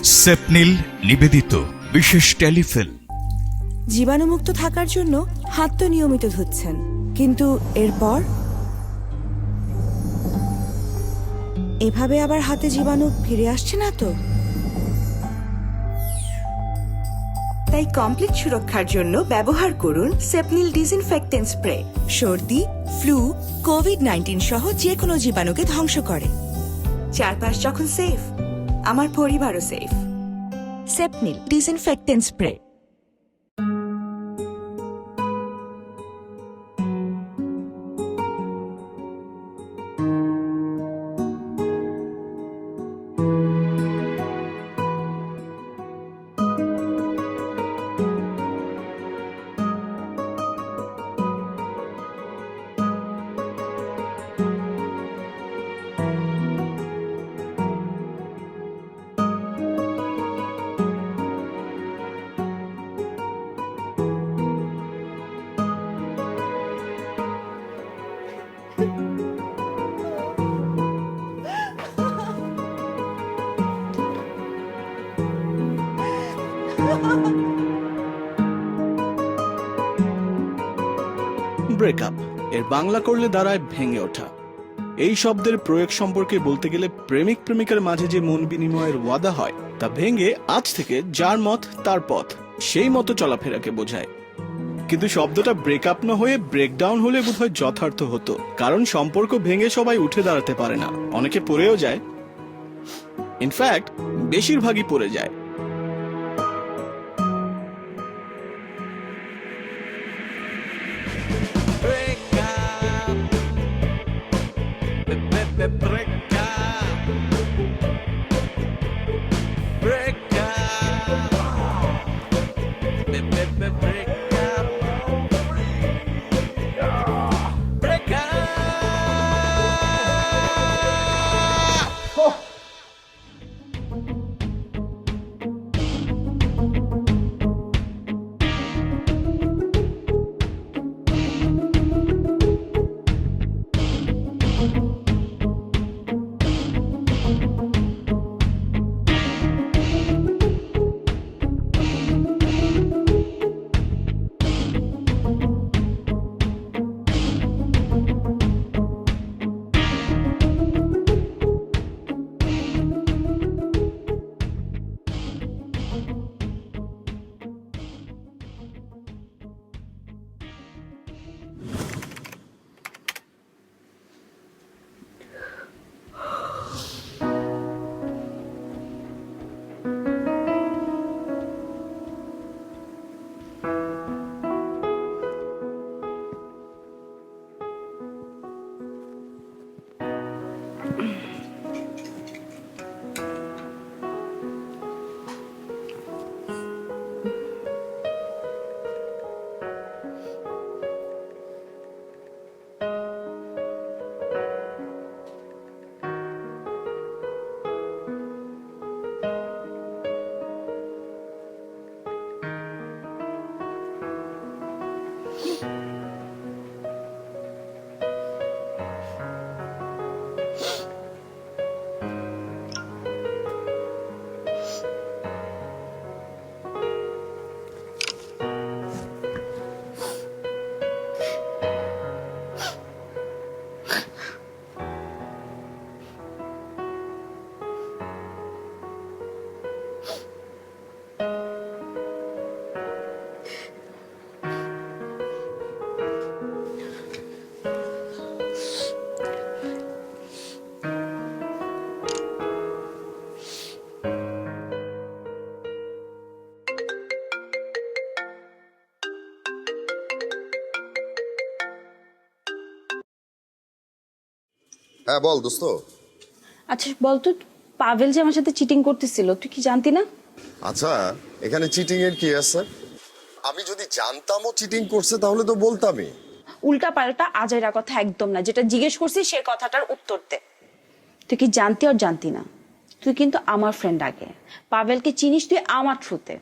সেপনিল নিবেদিত বিশেষ টেলিফিল্ম। জীবাণুমুক্ত থাকার জন্য হাত তো নিয়মিত ধুচ্ছেন, কিন্তু এরপর এভাবে আবার হাতে জীবাণু ফিরে আসছে না তো? তাই কমপ্লিট সুরক্ষার জন্য ব্যবহার করুন সেপনিল ডিসইনফেক্টেন্ট স্প্রে। সর্দি, ফ্লু, কোভিড-19 সহ যে কোনো জীবাণুকে ধ্বংস করে। চারপাশ যখন সেফ, আমার পরিবারও safe. Sepnil disinfectant spray. Breakup এর বাংলা করলে দাঁড়ায় ভেঙে ওঠা। এই শব্দের প্রয়োগ সম্পর্কে বলতে গেলে প্রেমিক প্রেমিকার মাঝে যে মন বিনিময়ের ওয়াদা হয় তা ভেঙে আজ থেকে যার মত তার পথ, সেই মতো চলাফেরাকে বোঝায়। কিন্তু শব্দটা ব্রেকআপ না হয়ে ব্রেকডাউন হলে বোধহয় যথার্থ হতো, কারণ সম্পর্ক ভেঙে সবাই উঠে দাঁড়াতে পারে না, অনেকে পড়েও যায়। ইনফ্যাক্ট বেশিরভাগই পড়ে যায়। হ্যাঁ বল দোস্ত। আচ্ছা বলতো, পাভেল যে আমার সাথে চিটিং করতেছিল, তুই কি জানতি না? আচ্ছা এখানে চিটিং এর কি আছে? আমি যদি জানতামও চিটিং করছে তাহলে তো বলতামই। উল্টা পাল্টা আজাইরা কথা একদম না, যেটা জিজ্ঞেস করছি সে কথাটার উত্তর দে। তুই কি জানতি আর জানতি না? তুই কিন্তু আমার ফ্রেন্ড আগে, পাভেলকে চিনিস তুই আমার থ্রুতে,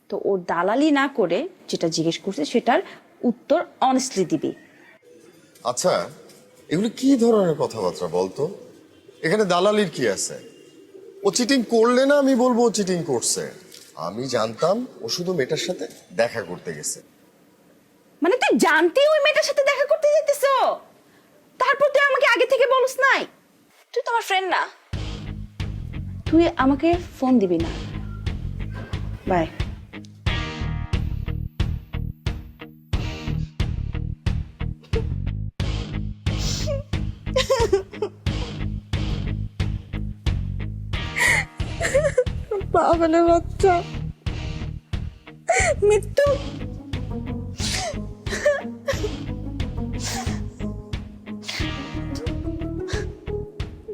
তো ওর দালালি না করে যেটা জিজ্ঞেস করছে সেটার উত্তর অনেস্টলি দিবি। আচ্ছা এগুলো কি ধরনের কথাবার্তা বলতো? এখানে দালালির কি আছে? ও চিটিং করলে না আমি বলবো ও চিটিং করছে। আমি জানতাম ও শুধু মেয়েটার সাথে দেখা করতে গেছে। মানে তুই জানতি ওই মেয়েটার সাথে দেখা করতে যেতেছো, তারপর তুই আমাকে আগে থেকে বলস নাই? তুই তো আমার ফ্রেন্ড না, তুই আমাকে ফোন দিবি না। বাই। পাগলের বাচ্চা, মৃত্যু।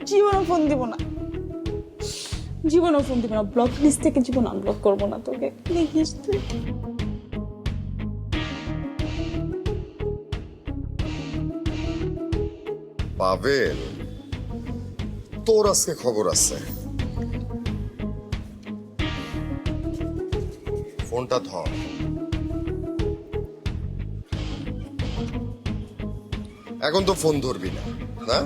জীবনও ফোন দিব না, জীবনও ফোন দিব না। ব্লক লিস্ট থেকে জীবন আনব্লক করবো না তোকে, দেখিস তুই। পাবেল, তোর আজকে খবর আছে। ফোনটা ধর। এখন তো ফোন ধরবি না, না?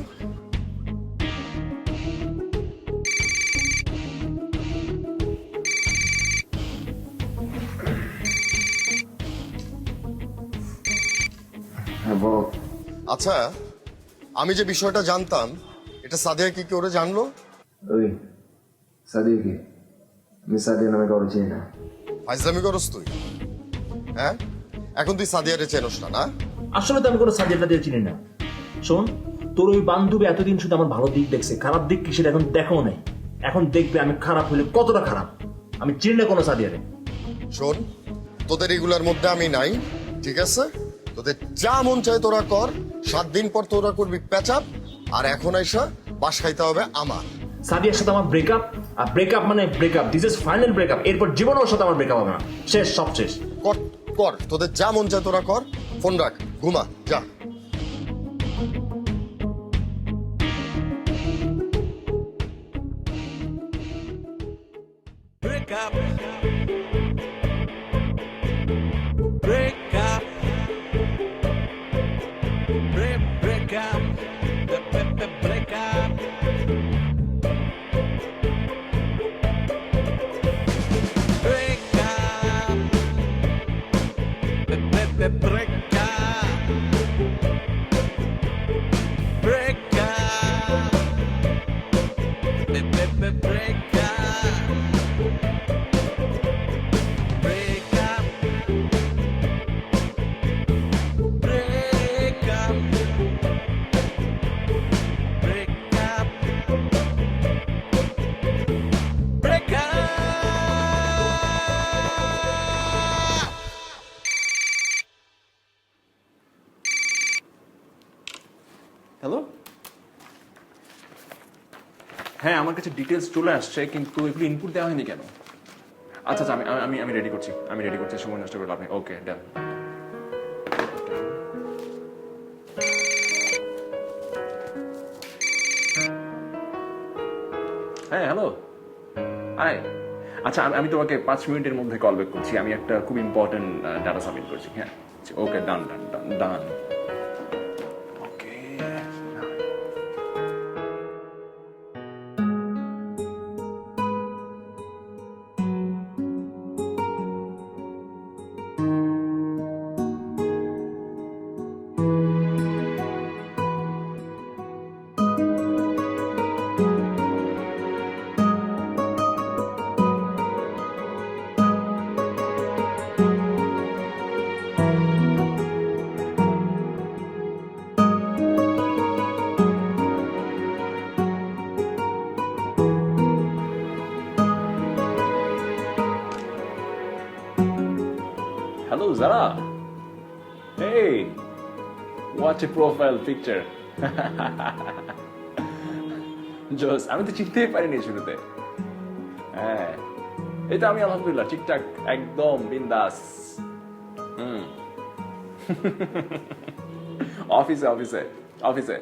আচ্ছা, আমি যে বিষয়টা জানতাম এটা সাদিয়া কি করে জানলো? ওই সাদিয়া কি? আমি সাদিয়া নামে কারো চিনি না। ফাইজলামি করস তুই? হ্যাঁ, এখন তুই সাদিয়ারে চেনস না, না? আসলে তো আমি কোনো সাদিয়া টাদিয়া চিনি না। শোন, তোর ওই বান্ধবী এতদিন শুধু আমার ভালো দিক দেখছে, খারাপ দিক কি সেটা এখন দেখাও নাই। এখন দেখবে আমি খারাপ হলে কতটা খারাপ। আমি চিনি না কোনো সাদিয়ারে। শোন, তোদের এগুলার মধ্যে আমি নাই, ঠিক আছে? তোদের যা মন চায় তোরা কর। 7 দিন পর তোরা করবি প্যাচাপ, আর এখন আইসা বাস খাইতে হবে আমার। সাদিয়ার সাথে আমার ব্রেকআপ, আর ব্রেকআপ মানে breakup, this is final breakup. এরপর জীবনে ওর সাথে আমার ব্রেকআপ হবে না, শেষ, সব শেষ। কর কর, তোদের যা মন চায় তোরা কর। ফোন রাখ, ঘুমা, যা। Break up. Break up. Break up. Break up. Break up. Break up. Break up. Break up. Break up. Break up. Break up. Break up. Hello, হ্যাঁ আমার কাছে ডিটেলস চলে আসছে, কিন্তু এগুলো ইনপুট দেওয়া হয়নি কেন? আচ্ছা আচ্ছা, আমি রেডি করছি, সময় নষ্ট করে লাভ নেই। ওকে, ডান। হ্যাঁ হ্যালো, হাই। আচ্ছা, আমি তোমাকে 5 মিনিটের মধ্যে কল ব্যাক করছি। আমি একটা খুব ইম্পর্টেন্ট ডাটা সাবমিট করছি। হ্যাঁ, ওকে, ডান ডান ডান ডান। ওকে। Hello, Zara. Hey, what a profile picture. জোস, আমি তো চিনতেই পারিনি শুরুতে। হ্যাঁ, এই তো আমি আলহামদুলিল্লাহ ঠিকঠাক, একদম বিন্দাস। অফিসে।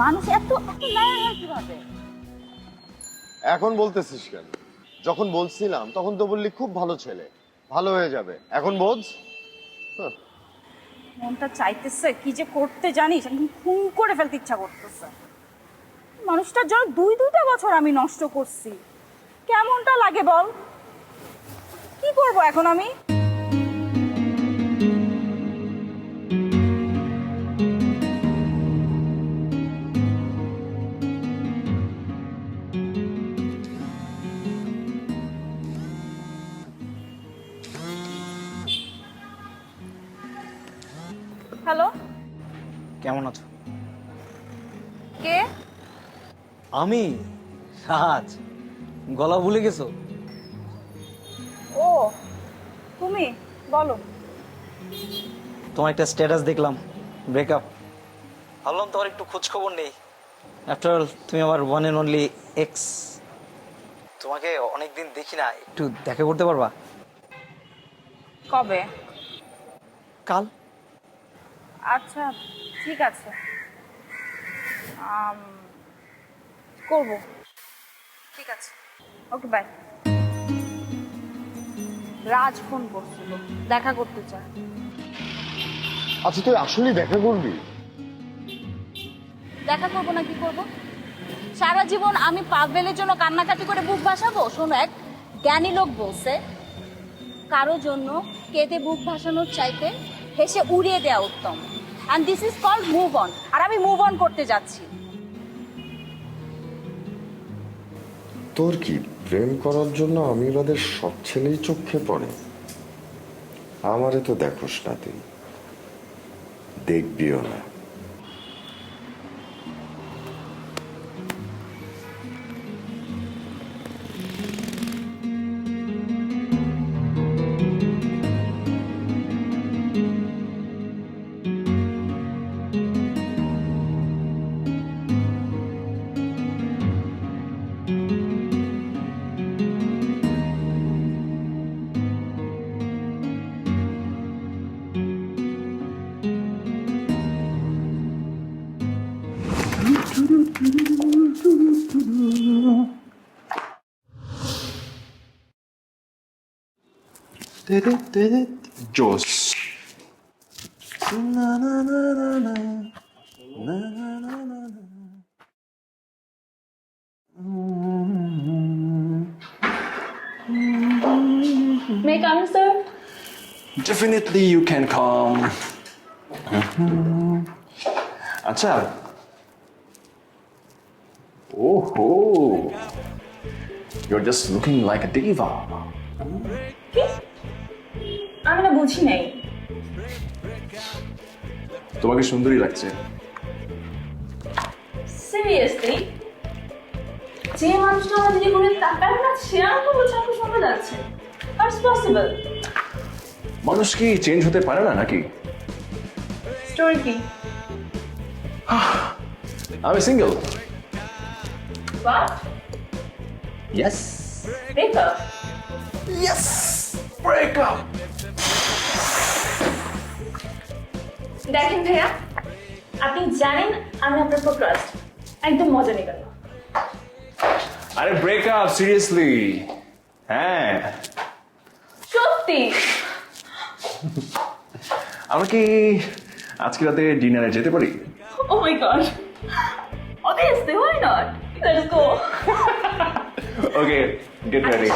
মানুষ এত এত লায়ার হয় কিভাবে? এখন বলতেছিস কেন? যখন বলছিলাম তখন তো বললি খুব ভালো ছেলে, ভালো হয়ে যাবে। এখন বোঝ। মনটা চাইতেছে কি যে করতে জানিস, একদম খুন করে ফেলতে ইচ্ছা করতেছে। মানুষটার জন্য দুইটা বছর আমি নষ্ট করছি, কেমনটা লাগে বল? কি করব এখন আমি? হ্যালো, কেমন আছো? কে? আমি রাজ। গলা ভুলে গেছো? ও তুমি, বলো। তোমার একটা স্ট্যাটাস দেখলাম, ব্রেকআপ। ভাবলাম তোমার একটু খোঁজ খবর নেই। আফটার অল তুমি আমার ওয়ান অ্যান্ড অনলি এক্স। তোমাকে অনেকদিন দেখি না, একটু দেখা করতে পারবা? কবে? কাল। আচ্ছা ঠিক আছে, করব। ঠিক আছে, ওকে বাই। রাজ ফোন করছিল, দেখা করতে চায়। আচ্ছা তুই আসলেই দেখা করবি? দেখা করবো না কি করব? সারা জীবন আমি পাভেলের জন্য কান্নাকাটি করে বুক ভাসাবো? শোনো, এক জ্ঞানী লোক বলছে, কারো জন্য কেঁদে বুক ভাসানোর চাইতে হেসে উড়িয়ে দেওয়া উত্তম। And this is called move on. আর আমি মুভ অন করতে যাচ্ছি। তোর কি প্রেম করার জন্য আমিরাদের সব ছেলেই চোখে পড়ে? আমারে তো দেখোস না, তুই দেখবিও না। জোস। May I come, sir? Definitely you can come. আচ্ছা, ওহো, you're just looking like a diva. আমি না বুঝি নাই। তোমাকে সুন্দরী লাগছে। সিরিয়াসলি? যে মানুষটা আমার দিকে ঘুরে তাকায় না, সে আমাকে বলছে আমাকে সুন্দর লাগছে? How is possible? মানুষ কি চেঞ্জ হতে পারে না নাকি? স্টোরি কি? আমি single. What? Yes. Break up? Yes. Break up. দেখেন ভাইয়া, আপনি জানেন আমি আপনার উপর ট্রাস্ট, একদম মজা নেবেন না। আরে ব্রেক আপ, সিরিয়াসলি। হ্যাঁ, সত্যি? আমরা কি আজকে রাতে ডিনারে যেতে পারি? Oh my god. Obviously, why not? Let's go. Okay, get ready.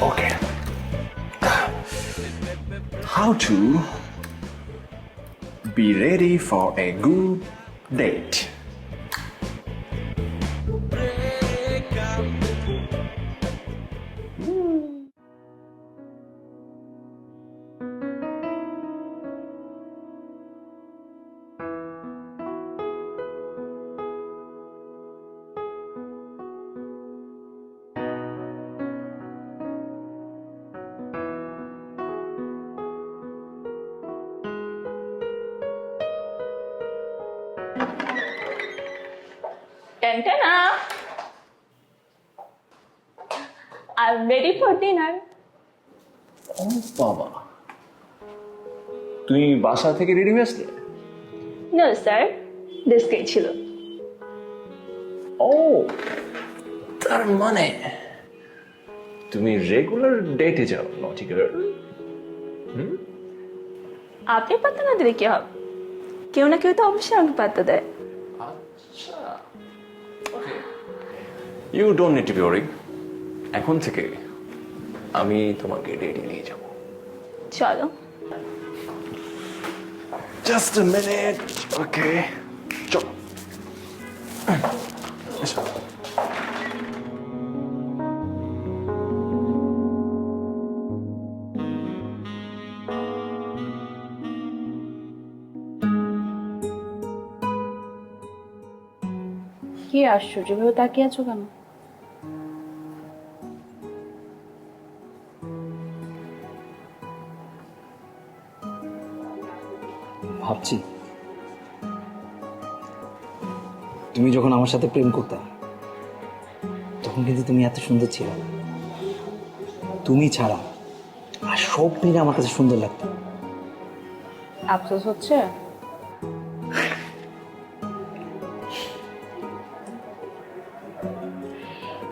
Okay. How to be ready for a good date? Tantana. I'm ready for dinner. ও বাবা, তুই বাসা থেকে রেডি হয়ে আসলে? No, sir. This guy ছিল। ও, তার মানে তুমি রেগুলার ডেটে যাও, নটি গার্ল। আপনি পাত্তা না দিলে কি হবে? কেউ না কেউ তো অবশ্যই আমাকে পাত্তা দেয়। আচ্ছা, okay, you don't need to be worrying. এখন থেকে আমি তোমাকে ডেটে নিয়ে যাব। চলো। জাস্ট আ মিনিট, ওকে, চলো। এসো। কি আশ্চর্য ভাবে তাকিয়ে আছো কেন? ভাবছি তুমি যখন আমার সাথে প্রেম করতে তখন কিন্তু তুমি এত সুন্দর ছিল, তুমি ছাড়া আর সব মেয়েরা আমার কাছে সুন্দর লাগতো। আফসোস হচ্ছে?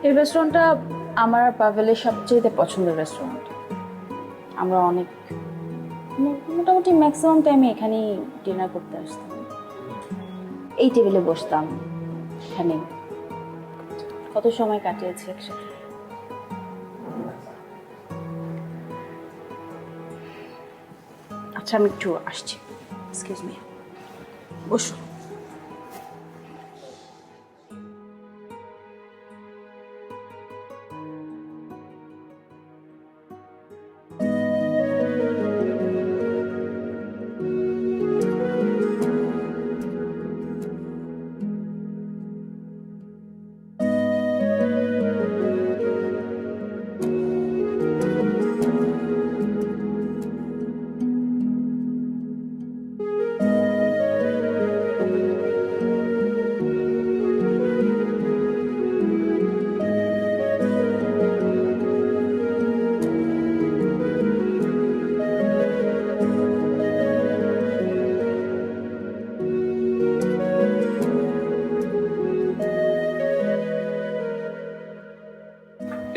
এই রেস্টুরেন্টটা আমার আর পাভেলের সবচেয়ে পছন্দের রেস্টুরেন্ট। আমরা অনেক মোটামুটি ম্যাক্সিমাম টাইমে এখানেই ডিনার করতে আসতাম। এই টেবিলে বসতাম, এখানে কত সময় কাটিয়েছি একসাথে। আচ্ছা, আমি একটু আসছি। এক্সকিউজ মি, বসো।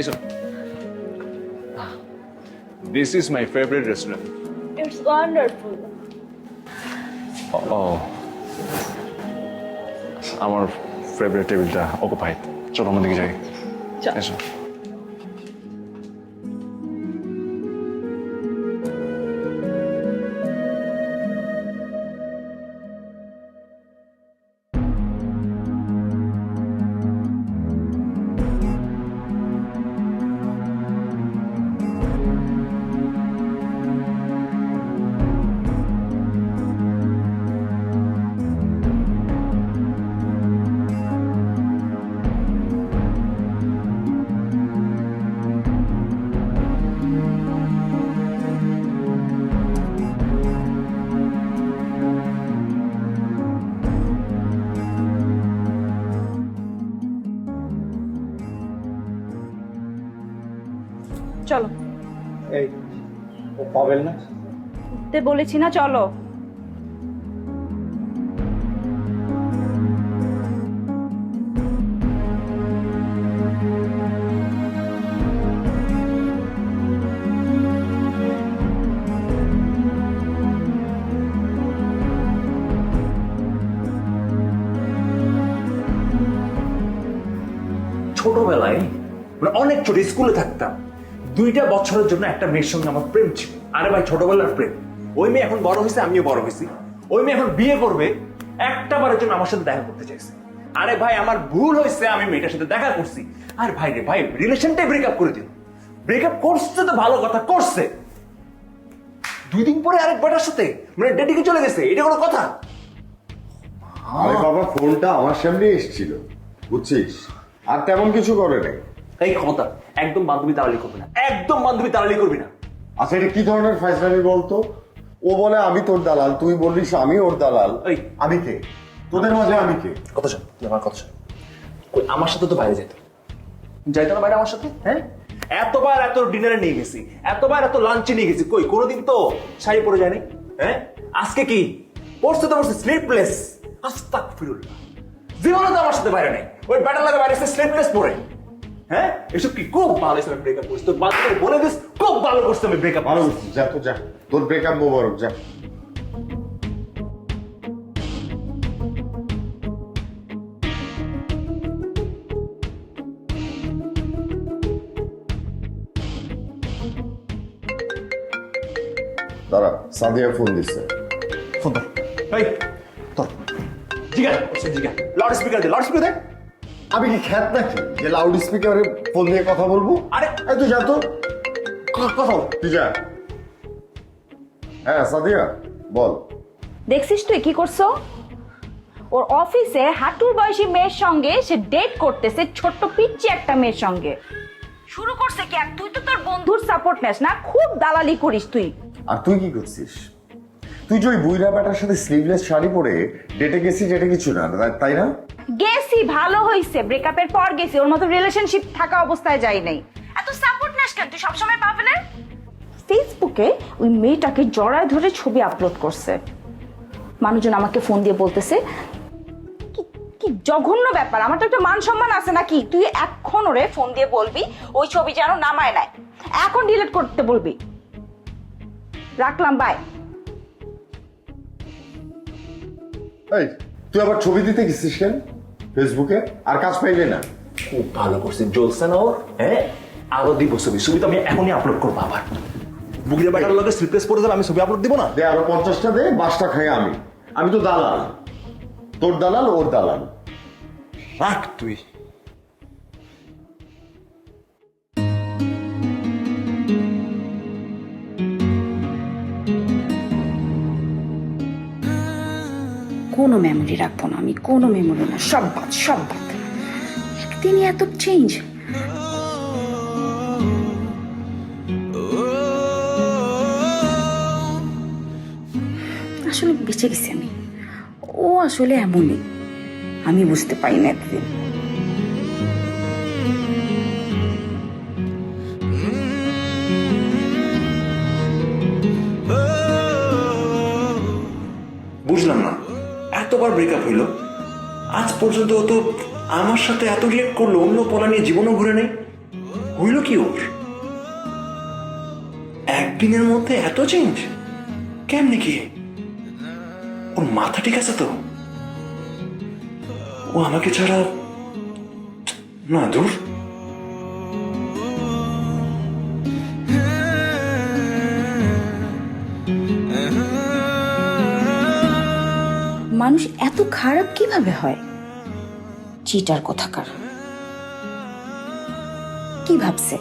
এসো। This is my favorite restaurant. It's wonderful. Oh, আমার ফেভারিট টেবিলটা অকুপাইড। চলো আমাদের দিকে যাই। এসো। চলো। এই ও পাবেল না? তে বলেছি না, চলো। ছোটবেলায় মানে অনেক ছোট স্কুলে থাকতাম, 2টা বছরের জন্য একটা মেয়ের সঙ্গে আমার প্রেম ছিল। আরে ভাই, ছোটবেলার প্রেম। ওই মেয়ে এখন বড় হয়েছে, আমিও বড় হয়েছি। ওই মেয়ে এখন বিয়ে করবে, একটা বারের জন্য আমার সাথে দেখা করতে চাইছে। আরে ভাই, আমার ভুল হয়েছে, আমি মেয়েটার সাথে দেখা করছি। আর ভাই রে ভাই, রিলেশনটাই ব্রেকআপ করে দিল। ব্রেকআপ করছে তো ভালো কথা, করছে 2 দিন পরে আরেক বেটার সাথে মানে ডেটিংয়ে চলে গেছে। এটা কোনো কথা? আরে বাবা, ফোনটা আমার সামনে এসেছিল, বুঝছিস, আর তেমন কিছু করে নাই। এই ক্ষমতা, একদম বান্ধবী দালালি করবি না, একদম বান্ধবী দালালি করবি না। আচ্ছা, এটা কি ধরনের ফাইজলামি বলতো? ও বলে আমি তোর দালাল, তুই বললিস আমি ওর দালাল। এই আমি কে তোদের মাঝে? আমি কে? কথা শোন, তুই আমার কথা শোন। কই আমার সাথে তো বাইরে যেত, যাইতো না বাইরে আমার সাথে? হ্যাঁ, এতবার এত ডিনারে নিয়ে গেছি, এতবার এত লাঞ্চে নিয়ে গেছি, কই কোনোদিন তো শাড়ি পরে যায়নি। হ্যাঁ, আজকে কি পড়ছে তো পড়ছে স্লিপলেস। আস্তাগফিরুল্লাহ, জীবনে তো আমার সাথে বাইরে নেই, ওই ব্যাটার লাগে বাইরে স্লিপলেস পরে। হ্যাঁ, এসব কি খুব ভালো হিসেবে ব্রেকআপ করছি, তোর বাচ্চাকে বলে দিস খুব ভালো করছি আমি ব্রেকআপ। ভালো যা, তো যা, তোর ব্রেকআপ মোবারক, যা। দাঁড়া, সাদিয়া ফোন দিচ্ছে। ফোন ধর, এই ধর, জিগা জিগা, লাউড স্পিকার দে, লাউড স্পিকার দে। আমি কি খ্যাত নাকি যে লাউড স্পিকারে ফোন দিয়ে কথা বলবো? আরে এই তুই যা তো, কথা বল। তুই যা। হ্যাঁ সাদিয়া বল। দেখছিস তুই কি করছো? ওর অফিসে হাঁটুর বয়সী মেয়ের সঙ্গে সে ডেট করতেছে, ছোট্ট পিচ্চি একটা মেয়ের সঙ্গে। শুরু করছে কি? আর তুই তো তোর বন্ধুর সাপোর্ট নেস না, খুব দালালি করিস তুই। আর তুই কি করছিস? তুই যে ওই বুইরা ব্যাটার সাথে স্লিভলেস শাড়ি পরে ডেটে গেছিস, এটা কিছু না, তাই না? গেছি, ভালো হইছে, ব্রেকআপের পর গেছি, ওর মতো রিলেশনশিপ থাকা অবস্থায় যাই নাই। এত সাপোর্ট নাস কেন তুই সবসময় পাবে না? ফেসবুকে ওই মেয়েটাকে জড়ায় ধরে ছবি আপলোড করছে। মানুষজন আমাকে ফোন দিয়ে বলতেছে কি জঘন্য ব্যাপার, আমার তো একটা মান সম্মান আছে নাকি? তুই এখন ওরে ফোন দিয়ে বলবি ওই ছবি যেন নামায় নেয়, এখন ডিলিট করতে বলবি। রাখলাম, বাই। এই তুই আবার ছবি দিতে গেছিস কেন ফেসবুকে? আর কাজ পাইলে না? খুব ভালো করছে, জ্বলছে না ওর? হ্যাঁ, আরো দিব ছবি, ছবি তো আমি এখনই আপলোড করবো। আবার বুগিরা ব্যাটার লগে স্লিপলেস পরে যাবে, আমি ছবি আপলোড দিব না? দে আরো 50টা দে, 5টা খাই আমি তো দালাল, তোর দালাল ওর দালাল। রাখ তুই। কোনো মেমোরি রাখবো না আমি, কোনো মেমোরি না, সব বাদ, সব বাদ। একদিনই এত চেঞ্জ। আসলে বেঁচে গেছি আমি, ও আসলে এমনই, আমি বুঝতে পারি না এতদিন। বুঝলাম না, এতবার ব্রেকআপ হইলো, আজ পর্যন্ত ও তো আমার সাথে এত রিয়েক্ট করলো, অন্য পলা নিয়ে জীবনও ঘুরে নেই। হইল কি ওর? একদিনের মধ্যে এত চেঞ্জ কেমনি কি? ওর মাথা ঠিক আছে তো? ও আমাকে ছাড়া না, দূর। মানুষ এত খারাপ কিভাবে হয়? চিটার কোথাকার। কি ভাবছে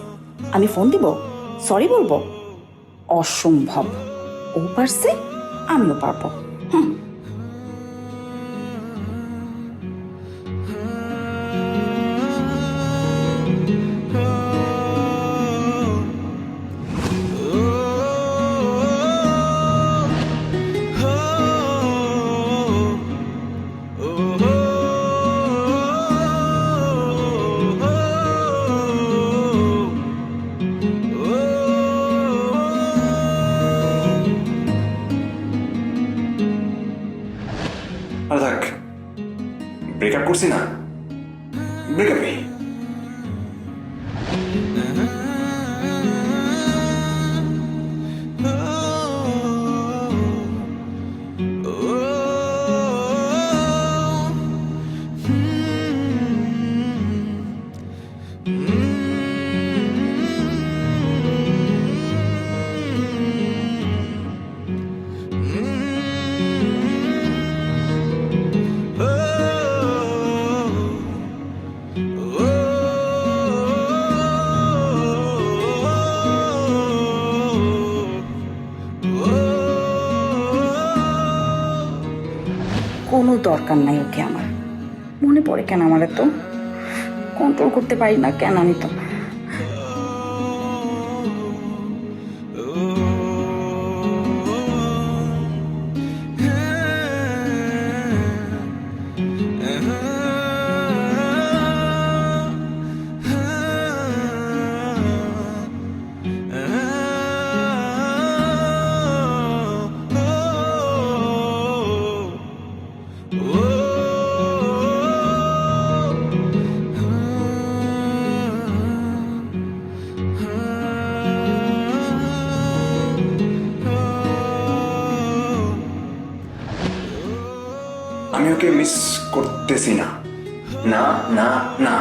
আমি ফোন দিব, সরি বলবো? অসম্ভব। ও পারছে, আমিও পারবো। আরে থাক, ব্রেকআপ করছি না, ব্রেকআপই। কোনো দরকার নাই ওকে আমার। মনে পড়ে কেন আমার? তো কন্ট্রোল করতে পারি না কেন আমি? তো আমি ওকে মিস করতেছি না, না না না।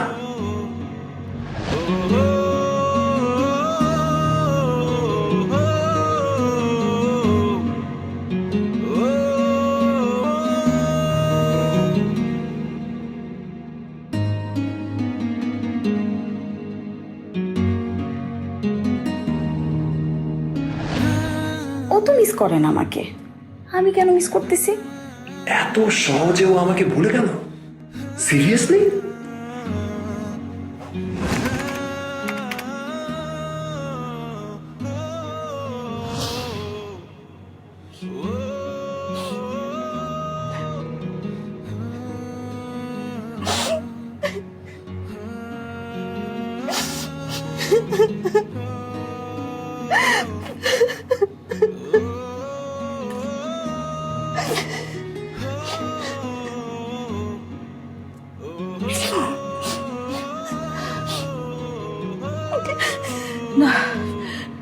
ও তো মিস করে না আমাকে, আমি কেন মিস করতেছি? এত সহজে ও আমাকে ভুলে গেল? সিরিয়াসলি?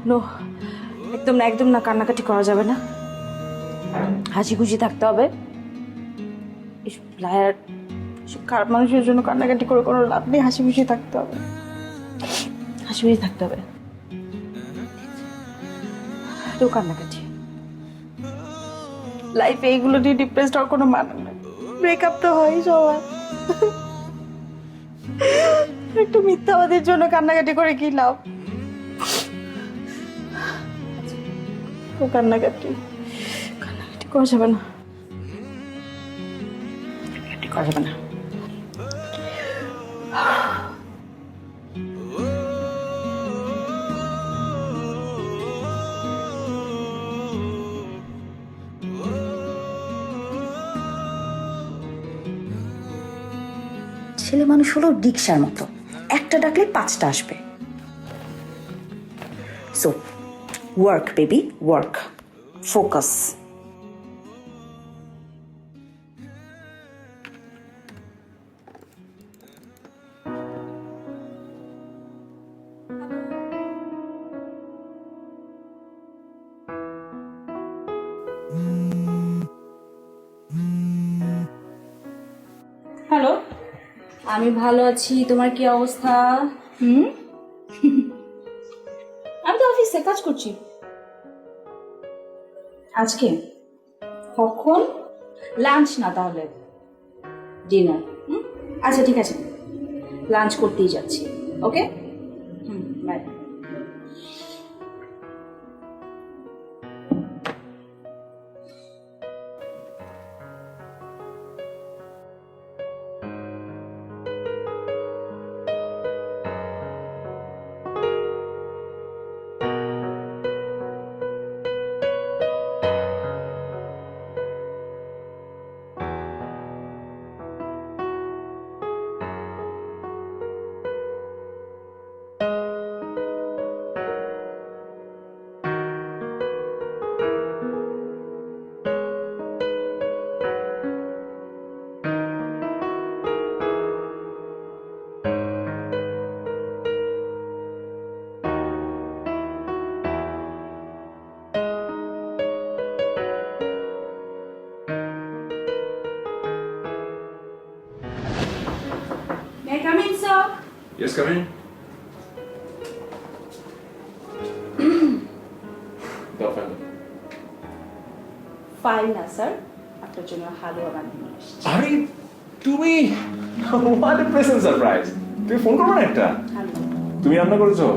নো, একদম না, একদম না, কান্নাকাটি করা যাবে না, হাসি খুশি থাকতে হবে। এসব লায়ার, এসব খারাপ মানুষের জন্য কান্নাকাটি করে কোনো লাভ নেই, হাসি খুশি থাকতে হবে, হাসি খুশি থাকতে হবে। তো কান্নাকাটি, লাইফে এইগুলো নিয়ে ডিপ্রেসড হওয়ার কোনো মানে নেই। ব্রেকআপ তো হয় সবার। একটু মিথ্যাবাদের জন্য কান্নাকাটি করে কি লাভ? ও কান্নাকাটি, কান্নাকাটি করা যাবে না, কান্নাকাটি করা যাবে না। ছেলে মানুষ হলো রিক্সার মতো, একটা ডাকলে 5টা আসবে। So work baby, work, focus. Hello, আমি ভালো আছি, তোমার কি অবস্থা? আমি তো অফিসে কাজ করছি। আজকে কখন? লাঞ্চ না, তাহলে ডিনার। আচ্ছা ঠিক আছে, লাঞ্চ করতেই যাচ্ছি। Okay, bye. May I come in, sir? Yes, come in. দাও ফাইল। ফাইল না স্যার, আপনার জন্য হালুয়া বানিয়ে নিয়ে এসেছি। আরে তুমি, হোয়াট এ প্লেজেন্ট সারপ্রাইজ! তুমি ফোন করবে না একটা? হালুয়া। তুমি রান্না করেছো?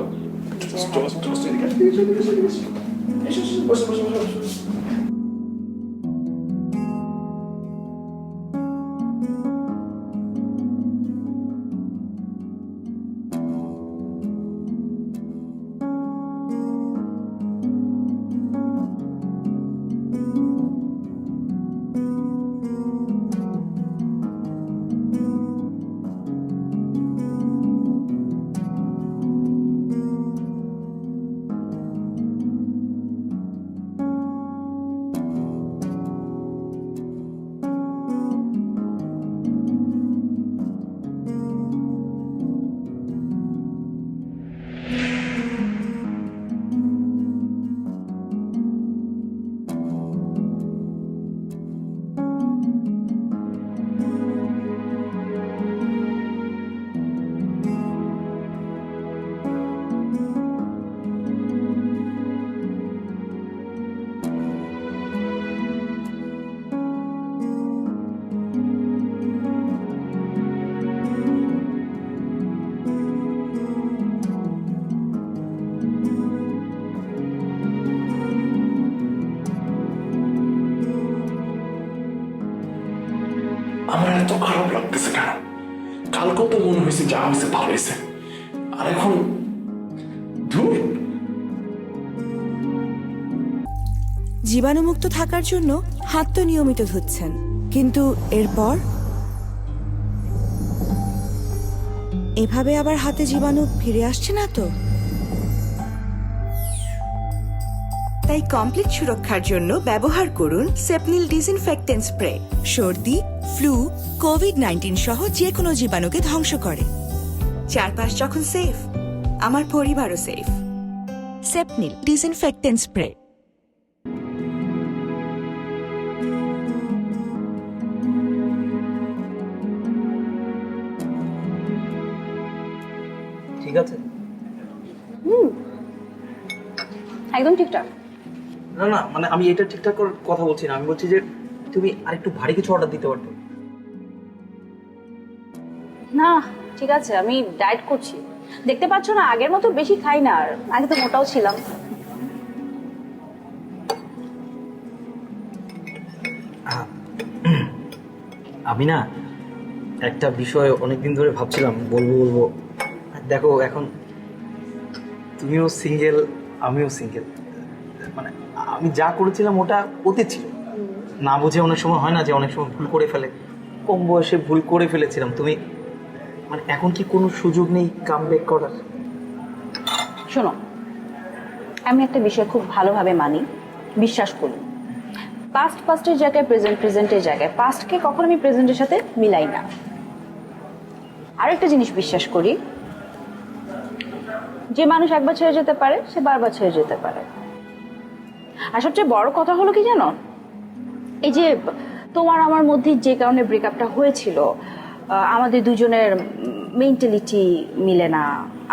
আমার এত খারাপ লাগতেছে কেন? কালকেও তো মনে হয়েছে যা হয়েছে ভালো হয়েছে, আর এখন ধুর। জীবাণুমুক্ত থাকার জন্য হাত তো নিয়মিত ধুচ্ছেন, কিন্তু এরপর এভাবে আবার হাতে জীবাণু ফিরে আসছে না তো? তাই কমপ্লিট সুরক্ষার জন্য ব্যবহার করুন সেপনিল ডিসইনফেক্টেন্ট স্প্রে। সর্দি, ফ্লু, কোভিড-19 সহ যে কোনো জীবাণুকে ধ্বংস করে। চারপাশ যখন সেফ, আমার পরিবারও সেফ। Sepnil disinfectant spray. ঠিক আছে? একদম ঠিকঠাক। না না, মানে আমি এটা ঠিকঠাক করে কথা বলছি না, আমি বলছি যে তুমি আরেকটু ভারী কিছু অর্ডার দিতে পারতো। না ঠিক আছে, আমি ডায়েট করছি, দেখতে পাচ্ছ না, আগের মতো বেশি খাই না, আর আগে তো মোটাও ছিলাম। আমি না একটা বিষয় অনেকদিন ধরে ভাবছিলাম, বলবো। দেখো এখন তুমিও সিঙ্গেল, আমিও সিঙ্গেল, মানে আমি যা করেছিলাম ওটা অতীত ছিল। না বুঝে অনেক সময় হয় না যে অনেক সময় ভুল করে ফেলে, কম বয়সে ভুল করে ফেলেছিলাম। তুমি মানে এখন কি কোনো সুযোগ নেই কামব্যাক করার? শোনো, আমি একটা বিষয় খুব ভালোভাবে মানি, বিশ্বাস করি। পাস্টের জায়গায় প্রেজেন্টের জায়গায় পাস্টকে কখনো আমি প্রেজেন্টের সাথে মিলাই না। আরেকটা জিনিস বিশ্বাস করি, যে মানুষ একবার ছেড়ে যেতে পারে সে বারবার ছেড়ে যেতে পারে। আর সবচেয়ে বড় কথা হলো কি জানো, এই যে তোমার আমার মধ্যে যে কারণে ব্রেকআপটা হয়েছিল, আমাদের দুজনের মেন্টালিটি মিলে না,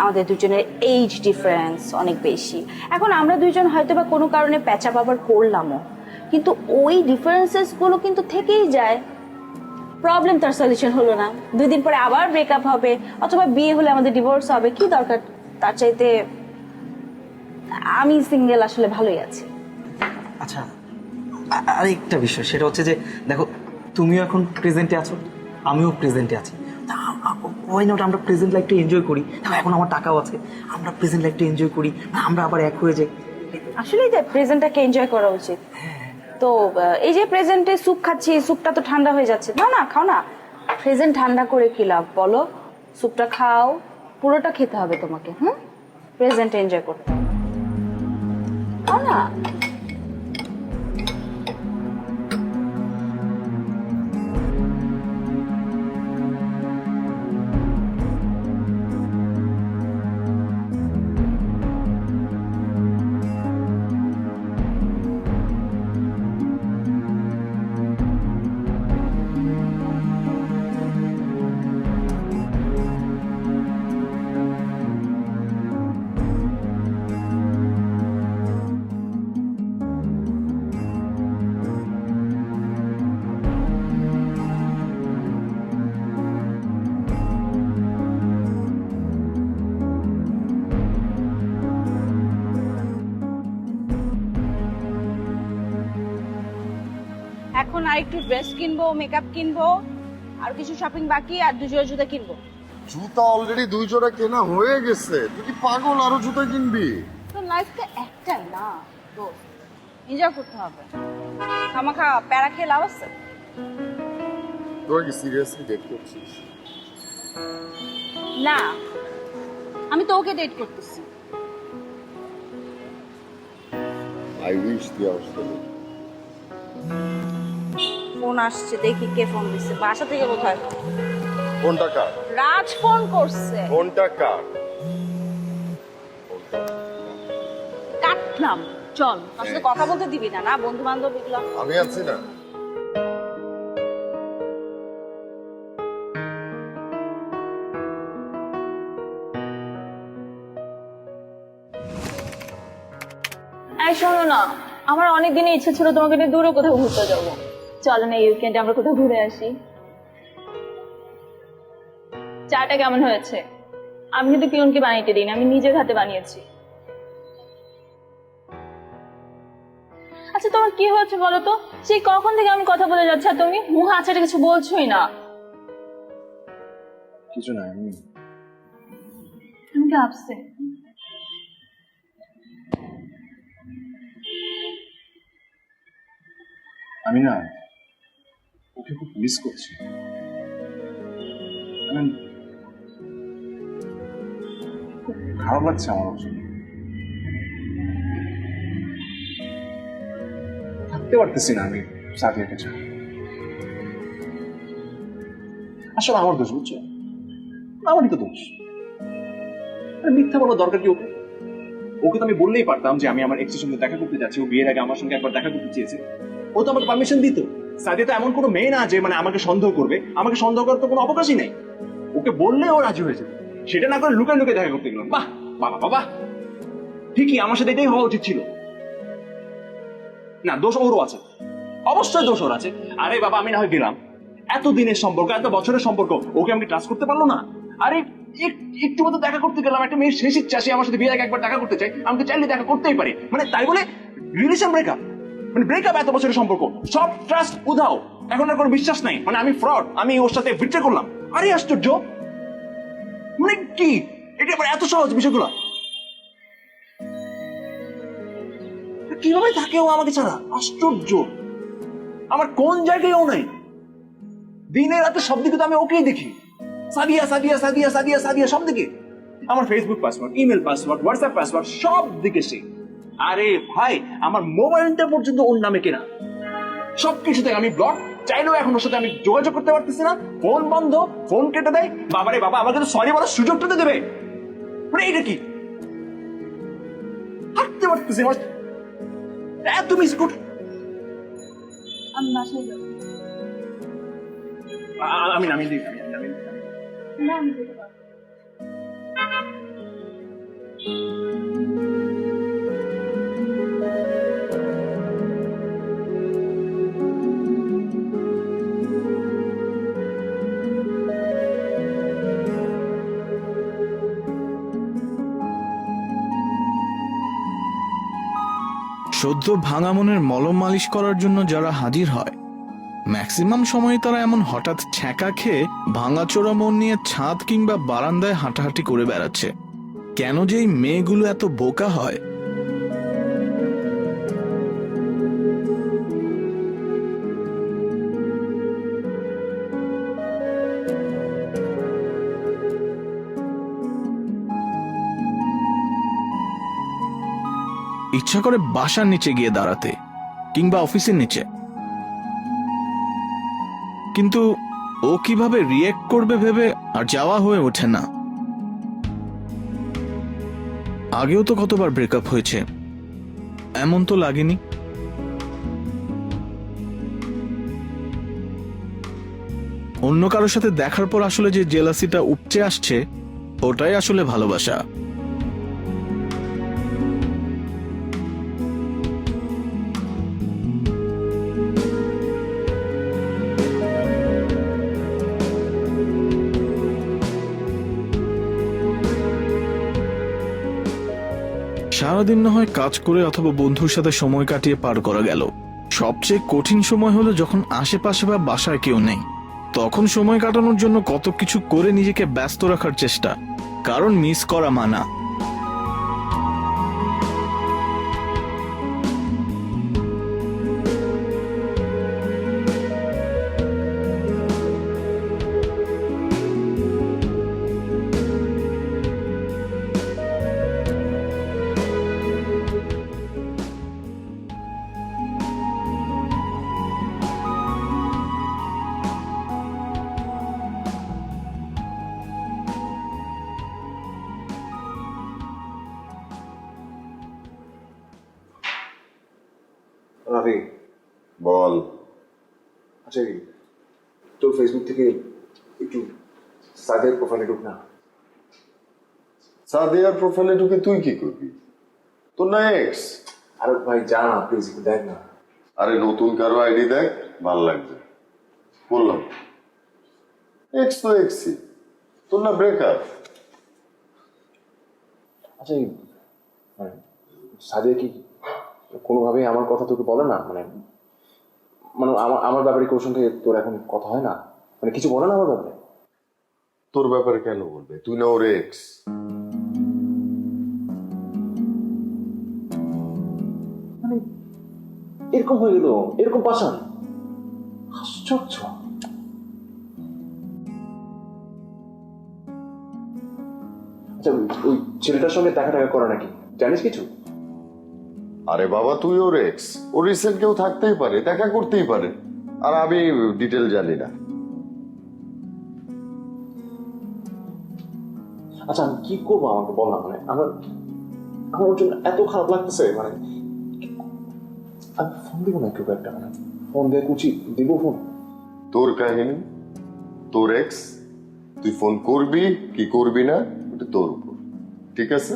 আমাদের দুজনের এইজ ডিফারেন্স অনেক বেশি। এখন আমরা দুইজন হয়তো বা কোনো কারণে প্যাচা আবার করলামও, কিন্তু ওই ডিফারেন্সেসগুলো কিন্তু থেকেই যায়। প্রবলেম তার সলিউশন হলো না, 2 দিন পরে আবার ব্রেকআপ হবে, অথবা বিয়ে হলে আমাদের ডিভোর্স হবে। কি দরকার? তার চাইতে আমি সিঙ্গেল আসলে ভালোই আছি। আচ্ছা, আরেকটা বিষয়, সেটা হচ্ছে যে দেখো তুমিও এখন প্রেজেন্টে আছো, আমিও প্রেজেন্টে আছি। ওই নট আমরা প্রেজেন্ট লাইফটা এনজয় করি। এখন আমার টাকাও আছে, আমরা প্রেজেন্ট লাইফটা এনজয় করি, আমরা আবার এক হয়ে যাই। আসলে যে প্রেজেন্টটাকে এনজয় করা উচিত। তো এই যে প্রেজেন্টে স্যুপ খাচ্ছি, স্যুপটা তো ঠান্ডা হয়ে যাচ্ছে। না না, খাও না, প্রেজেন্ট ঠান্ডা করে কি লাভ বলো? স্যুপটা খাও, পুরোটা খেতে হবে তোমাকে। প্রেজেন্ট এনজয় করতে হবে, খাও না। এখন আর একটু ড্রেস কিনবো, মেকআপ কিনবো, আর কিছু শপিং বাকি, আর 2 জোড়া জুতা কিনবো। জুতা অলরেডি 2 জোড়া কেনা হয়ে গেছে, তুই কি পাগল আরো জুতা কিনবি? তো লাইফটা একটাই না দোস্ত, এনজয় করতে হবে। খামাখা প্যারা খেয়ে লাভ আছে? তোরা কি সিরিয়াসলি ডেট করছিস? না, আমি তো ওকে ডেট করতেছি। আই উইশ তুই আমার সাথে date। ফোন আসছে, দেখি কে ফোন দিচ্ছে। বাসা থেকে কোথায়? ফোনটা কার? রাজ ফোন করছে। ফোনটা কার? কাটলাম, চল তোর সাথে কথা বলতে দিবি না? না, বন্ধু বান্ধব এগুলো। আমি আছি না। এই শোনো না, আমার অনেক দিনের ইচ্ছে ছিল তোমাকে নিয়ে দূরে কোথাও ঘুরতে যাবো। চলো না, এই উইকেন্ডে আমরা কোথাও ঘুরে আসি। চাটা কেমন হয়েছে? আমি কিন্তু পিয়নকে বানিয়ে দিই না, আমি নিজের হাতে বানিয়েছি। আচ্ছা তোমার কি হয়েছে বলো তো? সেই কখন থেকে আমি কথা বলে যাচ্ছি আর তুমি মুখ আছাড়ে কিছু বলছোই না। কিছু না, তুমি কি আপসেট? আমি না ওকে খুব মিস করছি। খুব খারাপ লাগছে আমার ওর জন্য। থাকতে পারতেছি না আমি সাদিয়াকে ছাড়া। আসলে আমার দোষ, বুঝছো? আমারই তো দোষ। মিথ্যা বলার দরকার কি ওকে? ওকে তো আমি বললেই পারতাম যে আমি আমার এক্সের সঙ্গে দেখা করতে যাচ্ছি, ও বিয়ের আগে আমার সঙ্গে একবার দেখা করতে চেয়েছে। ও তো আমাকে পারমিশন দিত। সাদিয়া তো এমন কোনো মেয়ে না যে মানে আমাকে সন্দেহ করবে। আমাকে সন্দেহ করার তো কোনো অবকাশই নেই। ওকে বললে ও রাজি হয়েছে, সেটা না করে লুকায় লুকায় দেখা করতে গেলাম। বাহ বাবা বাবা, ঠিকই, আমার সাথে এটাই হওয়া উচিত ছিল। না, দোষ ওরও আছে, অবশ্যই দোষ ওর আছে। আরে বাবা, আমি না হয় গেলাম, এত দিনের সম্পর্ক, এত বছরের সম্পর্ক, ওকে আমাকে ট্রাস্ট করতে পারলো না? আরে একটু মতো দেখা করতে গেলাম, একটা মেয়ের শেষ ইচ্ছা, সে আমার সাথে বিয়ের আগে একবার দেখা করতে চাই, আমাকে চাইলে দেখা করতেই পারে। মানে তাই বলে রিলেশন ব্রেকআপ? মানে ব্রেকআপ এত বছরের সম্পর্ক, সব ট্রাস্ট উধাও, এখন আর কোনো বিশ্বাস নাই। মানে আমি ফ্রড, আমি ওর সাথে বিট্রে করলাম। আরে আশ্চর্য, মানে কি এটা আবার এত সহজ বিষয়গুলো? কিভাবে থাকে ও আমাকে ছাড়া? আশ্চর্য, আমার কোন জায়গায় ও নাই। দিনে রাতে সব দিকে তো আমি ওকেই দেখি, সাদিয়া সাদিয়া সাদিয়া সাদিয়া সাদিয়া, সব দিকে। আমার Facebook password, email password, WhatsApp password, সব দিকে সে। আরে ভাই, আমার মোবাইলটা পর্যন্ত ওর নামে কেনা। সবকিছুতে আমি ব্লক, চাইলেও এখন ওর সাথে আমি যোগাযোগ করতে পারতেছি না। ফোন বন্ধ, ফোন কেটে দেয়। বাবারে বাবা, আমাকে তো সরি বলার সুযোগটা তো দেবে। মানে এটা কি? হাঁটতে পারতেছি, এত মিস কর। আমি বাসায় যাবো। আমি না, আমি যেতে পারবো। সদ্য ভাঙা মনের মলম মালিশ করার জন্য যারা হাজির হয়, ম্যাক্সিমাম সময় তারা এমন হঠাৎ ছ্যাঁকা খেয়ে ভাঙাচোরা মন নিয়ে ছাদ কিংবা বারান্দায় হাঁটাহাঁটি করে বেড়াচ্ছে। কেন যে এই মেয়েগুলো এত বোকা হয়? ইচ্ছা করে বাসার নিচে গিয়ে দাঁড়াতে কিংবা অফিসের নিচে, কিন্তু ও কিভাবে রিয়েক্ট করবে ভেবে আর যাওয়া হয়ে ওঠে না। আগেও তো কতবার ব্রেকআপ হয়েছে, এমন তো লাগেনি। অন্য কারোর সাথে দেখার পর আসলে যে জেলাসিটা উপচে আসছে, ওটাই আসলে ভালোবাসা। সারাদিন না হয় কাজ করে অথবা বন্ধুর সাথে সময় কাটিয়ে পার করা গেল। সবচেয়ে কঠিন সময় হলো যখন আশেপাশে বা বাসায় কেউ নেই। তখন সময় কাটানোর জন্য কত কিছু করে নিজেকে ব্যস্ত রাখার চেষ্টা, কারণ মিস করা মানা। রাফি, বল। আচ্ছা তোর ফেসবুক থেকে একটু সাদিয়ার প্রোফাইলে ঢুক না। সাদিয়ার প্রোফাইলে ঢুকে তুই কি করবি? তোর না এক্স? আরে ভাই যা না, প্লিজ একটু দেখ না। আরে নতুন কারো আইডি দেখ, ভাল লাগবে। বললাম এক্স তো এক্সই, তোর না ব্রেকআপ। আচ্ছা সাদিয়া কি কোনোভাবেই আমার কথা তোকে বলে না, মানে মানে আমার ব্যাপারে ওর সঙ্গে তোর এখন কথা হয় না, মানে কিছু বলে না আমার ব্যাপারে? তোর ব্যাপারে কেন বলবে? তুই না ওর এক্স। মানে এরকম হয়ে গেল, এরকম পাশান, আশ্চর্য। আচ্ছা, ওই ছেলেটার সঙ্গে দেখা টাকা করে নাকি, জানিস কিছু? আরে বাবা, তুই ওর এক্স, ওর রিসেন্ট কেউ থাকতেই পারে, দেখা করতেই পারে, আর আমি ডিটেল জানি না। আচ্ছা, আমি কি করবো আমাকে বল না, মানে আমার আমার ওর জন্য এত খারাপ লাগতেছে, মানে আমি ফোন দিব না কেউ একটা, মানে ফোন দিয়ে কুচি দিব ফোন? তোর কাহিনী, তোর এক্স, তুই ফোন করবি কি করবি না ওটা তোর উপর, ঠিক আছে?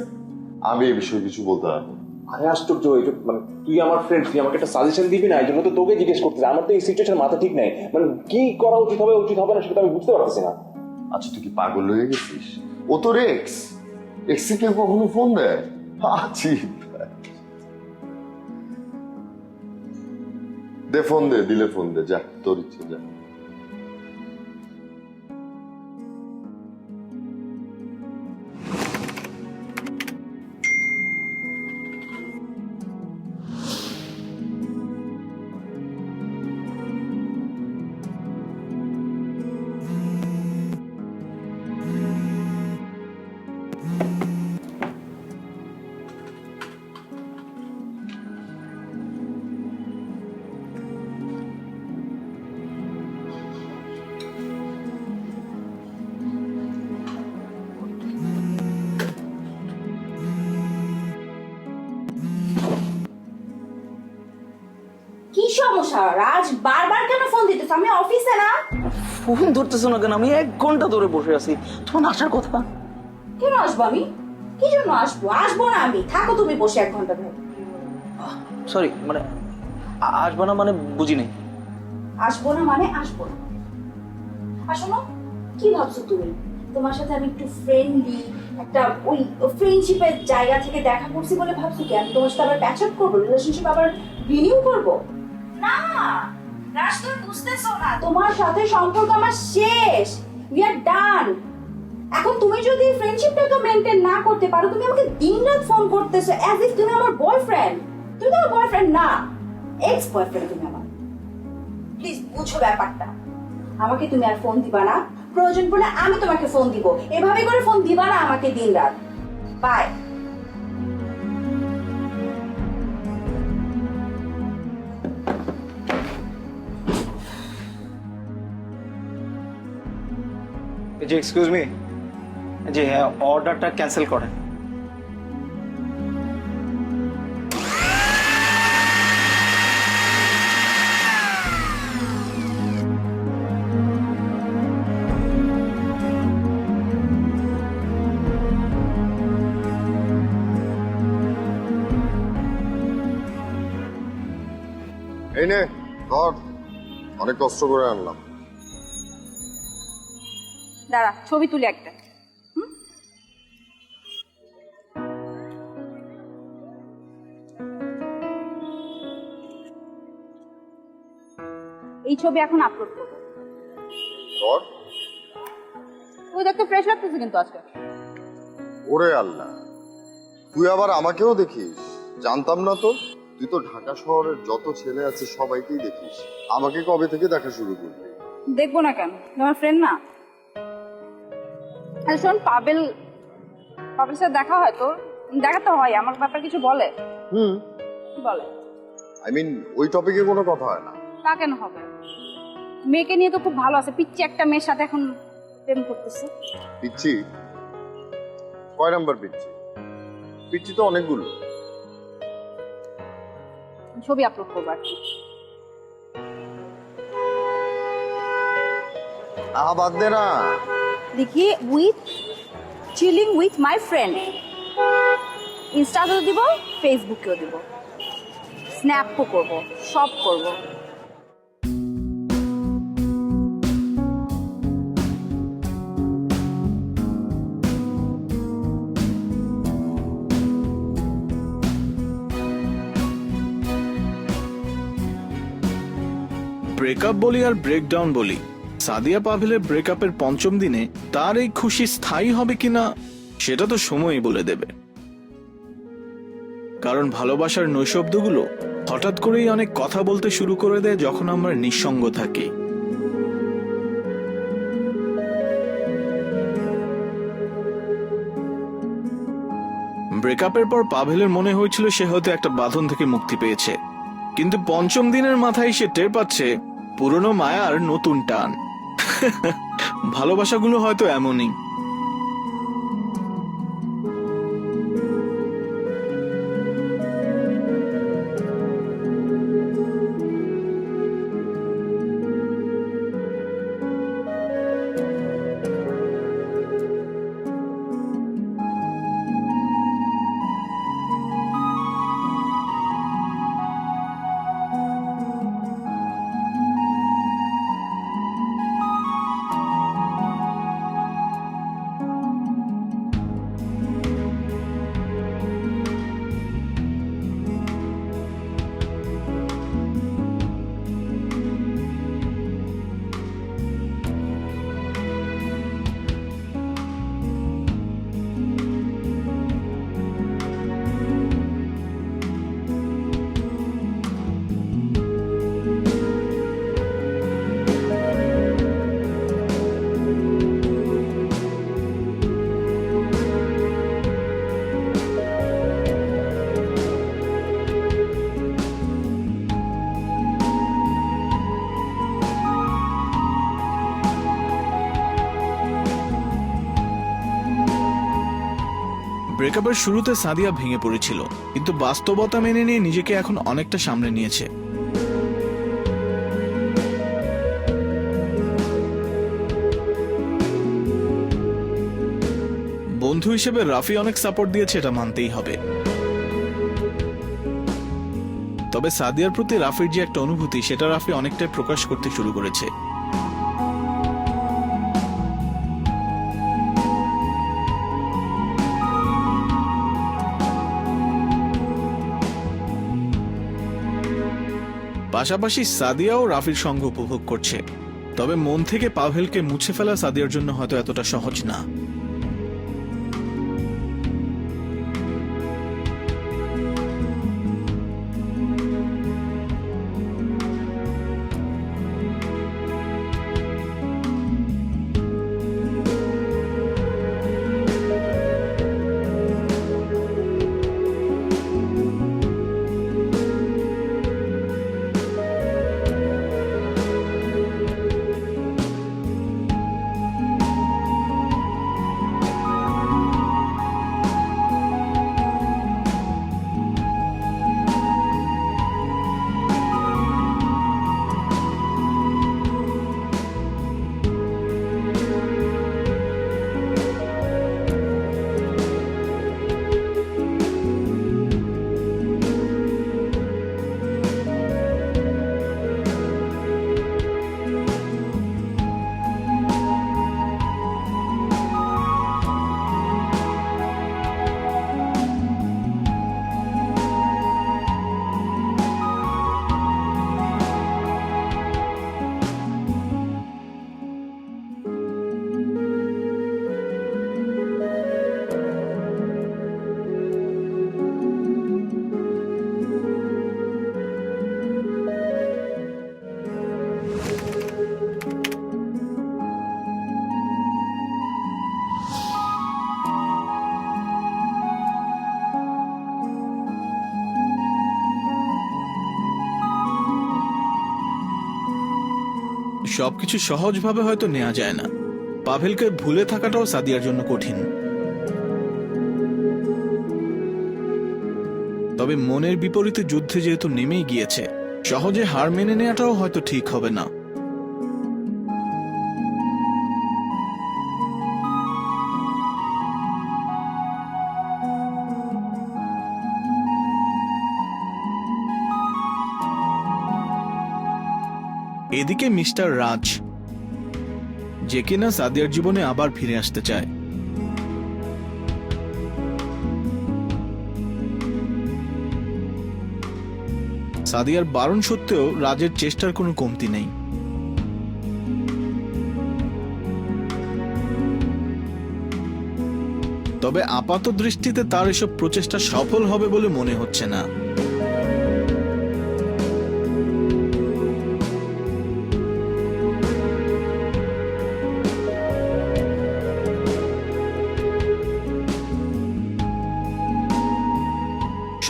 আমি এই বিষয়ে কিছু বলতে পারবো না। আরে আশ্চর্য, এই যে মানে তুই আমার ফ্রেন্ড, তুই আমাকে একটা সাজেশন দিবি না, এই জন্য তো তোকে জিজ্ঞেস করতেছে। আমার তো এই সিচুয়েশন মাথা ঠিক নাই, মানে কি করা উচিত হবে উচিত হবে না সেটা আমি বুঝতে পারতেছি না। আচ্ছা, তুই কি পাগল হয়ে গেছিস? ও তোর এক্স, এক্সে কেউ কখনো ফোন দেয়? আছি, দে ফোন দে, দিলে ফোন দে, যা তোর ইচ্ছে, যা। কি সমস্যা রাজ, বারবার কেন ফোন দিতেছ? আমি অফিসে না। ফোন ধরতেছো না কেন? আমি 1 ঘন্টা ধরে বসে আছি, তোমার আসার কথা। কেন আসবো আমি? কি জন্য আসবো? আসবো না আমি, থাকো তুমি বসে 1 ঘন্টা ধরে। সরি, মানে আসবো না মানে বুঝি নাই। আসবো না মানে আসবো না। আর শোনো, কি ভাবছো তুমি? তোমার সাথে আমি একটু ফ্রেন্ডলি, একটা ওই ফ্রেন্ডশিপের জায়গা থেকে দেখা করছি বলে ভাবছো কি আমি তোমার সাথে আবার প্যাচ আপ করবো, রিলেশনশিপ আবার রিনিউ করবো? না রাজ, তুমি বুঝতেছো না, তোমার সাথে সম্পর্ক আমার শেষ, উই আর ডান। এখন তুমি যদি ফ্রেন্ডশিপটাকে মেনটেন না করতে পারো, তুমি আমাকে দিনরাত ফোন করতেছো অ্যাজ ইফ তুমি আমার বয়ফ্রেন্ড। তুমি তো আমার বয়ফ্রেন্ড না, এক্স বয়ফ্রেন্ড তুমি আমার। প্লিজ বুঝো ব্যাপারটা। আমাকে তুমি আর ফোন দিবা না, প্রয়োজন পড়লে আমি তোমাকে ফোন দিব, এভাবে করে ফোন দিবা না আমাকে দিনরাত। বাই। জি এক্সকিউজ মি, জি হ্যাঁ, অর্ডারটা ক্যান্সেল করেন। এই নে ধর, অনেক কষ্ট করে আনলাম। দাঁড়া, ছবি তুলে একটা। এই ছবি এখন আপলোড করবো। ধর। তুই দেখতে ফ্রেশ লাগতেছে কিন্তু আজকে। ওরে আল্লাহ, তুই আবার আমাকেও দেখিস? জানতাম না তো। তুই তো ঢাকা শহরের যত ছেলে আছে সবাইকেই দেখিস, আমাকে কবে থেকে দেখা শুরু করবি? দেখবো না কেন, তোমার ফ্রেন্ড না? আরে শোন, পাবেল সাথে দেখা হয় তোর? দেখা তো হয়, আমার ব্যাপারে কিছু বলে? কি বলে? আই মিন, ওই টপিকে কোনো কথা হয় না। তা কেন হবে? মেয়েকে নিয়ে তো খুব ভালো আছে, পিচ্ছি একটা মেয়ের সাথে এখন প্রেম করতেছে। পিচ্ছি? কয় নাম্বার পিচ্ছি? পিচ্ছি তো অনেকগুলো। ছবি আপলোড করবো আর কি। বাদ দে না। দেখি with chilling with my friend, ইনস্টাতেও দিব, ফেসবুকেও দিব, স্ন্যাপও করবো, সব করবো। ব্রেকআপ বলি আর ব্রেকডাউন বলি, সাদিয়া পাভেলের ব্রেকআপের পঞ্চম দিনে তার এই খুশি স্থায়ী হবে কিনা সেটা তো সময়ই বলে দেবে। কারণ ভালোবাসার নৈশব্দগুলো হঠাৎ করেই অনেক কথা বলতে শুরু করে দেয় যখন আমরা নিঃসঙ্গ থাকি। ব্রেকআপের পর পাভেলের মনে হয়েছিল সে হয়তো একটা বাঁধন থেকে মুক্তি পেয়েছে, কিন্তু পঞ্চম দিনের মাথায় সে টের পাচ্ছে পুরনো মায়ার নতুন টান। ভালোবাসাগুলো হয়তো এমনই। ব্রেকআপের শুরুতে সাদিয়া ভেঙে পড়েছিল, কিন্তু বাস্তবতা মেনে নিয়ে নিজেকে এখন অনেকটা সামলে নিয়েছে। বন্ধু হিসেবে রাফি অনেক সাপোর্ট দিয়েছে, এটা মানতেই হবে। তবে সাদিয়ার প্রতি রাফির যে একটা অনুভূতি, সেটা রাফি অনেকটাই প্রকাশ করতে শুরু করেছে। পাশাপাশি সাদিয়াও রাফির সঙ্গ উপভোগ করছে, তবে মন থেকে পাভেলকে মুছে ফেলা সাদিয়ার জন্য হয়তো এতটা সহজ না। সবকিছু সহজভাবে হয়তো নেওয়া যায় না। পাভেলকে ভুলে থাকাটাও সাদিয়ার জন্য কঠিন। তবে মনের বিপরীতে যুদ্ধে যেহেতু নেমেই গিয়েছে, সহজে হার মেনে নেওয়াটাও হয়তো ঠিক হবে না। এদিকে মিস্টার রাজ, যে কিনা সাদিয়ার জীবনে আবার ফিরে আসতে চায়। সাদিয়ার বারণ সত্ত্বেও রাজের চেষ্টার কোনো কমতি নেই। তবে আপাত দৃষ্টিতে তার এসব প্রচেষ্টা সফল হবে বলে মনে হচ্ছে না।